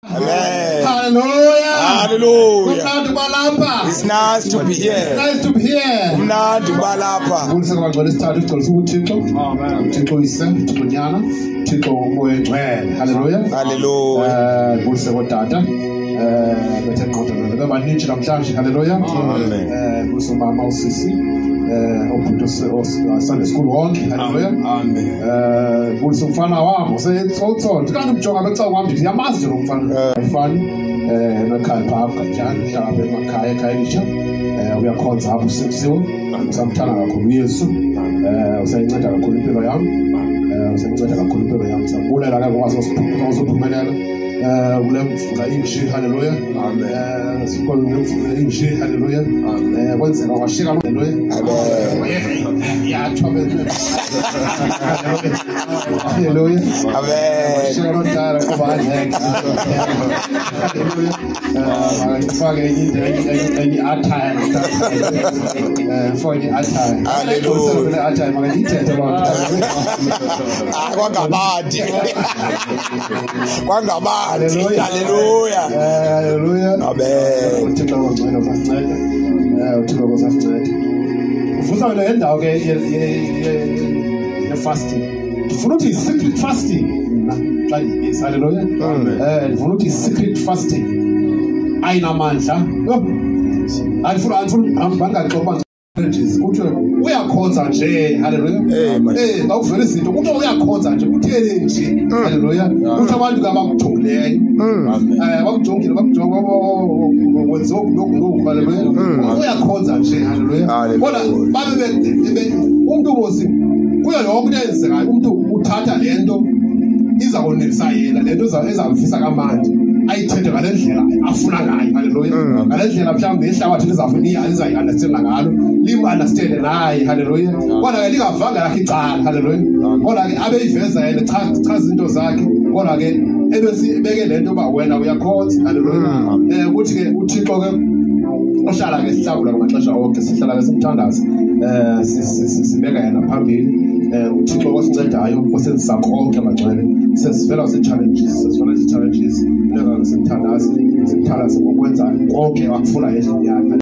Amen. Hallelujah. Hallelujah. It's nice to be here. It's nice to be here. Mnandi balapha. Hallelujah. Hallelujah. Hallelujah. Sunday school wonke. Hallelujah. Amen. Umfana wami seyithothotho kanti ubujonga becawa kwami nje yamazi nje umfana ayifani emakhaya pha kanjani yabe emakhaya ekhayisha uyakhonza apho usebusiwe samthana kakhulu uYesu usayinceda kakhulu impilo yami usayinceda kakhulu impilo yami sabulela ke ngoba sosiphumelela ule mvula inje. Hallelujah. Amen. Sikole mvula inje. Hallelujah. Kwenzeka washika hallelujah. Amen. Yathwa bese hallelujah. Amen. Shika notara kuba ngeke. Hallelujah. Ngifake enye attire mfanye attire. Hallelujah. Attire makangithethe abantu. Kwangabadi. Kwangabadi. Hallelujah. Hallelujah. Hallelujah. Amen. Uthixo ngcono basinceda. Uthixo ngosinceda. Uvusa le ndawo ke ye fasting. Ndifuna uthi secret fasting. Xa ngiyisa hallelujah. Ndifuna uthi secret fasting. Ayinamandla. Andifuna bangaxoxa nje kuthi uyakhonza nje. Hallelujah. Ngakuvela izinto kuthi uyakhonza nje kuthele nje. Hallelujah. Kuthi abantu abakujongileyo. Bakujongile bakujonga wenziwa lokhu. Hallelujah. Uyakhonza nje. Hallelujah. Kodwa babe umuntu wosi kuyo yonke into eyenzekayo umuntu uthatha lento iza konelisa yena lento ezamfisa kamandi ayithethe ngale ndlela afuna ngayo. Hallelujah. Ngale ndlela mhlawumbe ihlabathi lizafuna understand ngalo lim-understand naye. Hallelujah. Kodwa ke lingavanga yakhe icala. Hallelujah. Kodwa ke abeyiveza yena chaza izinto zakhe. Kodwa ke ebesibeke lento ba wena uyakhonza. Hallelujah. Kuthi ke uThixo ke ohlala ke sihlabula ngamaxesha onke sihlala ke simthandaza sibeka yena phambili. Uthixo osincedayo osenzisa konke amagcwele sesivela challenges simthandaza ngokwenza konke akufuna endlini yakhe.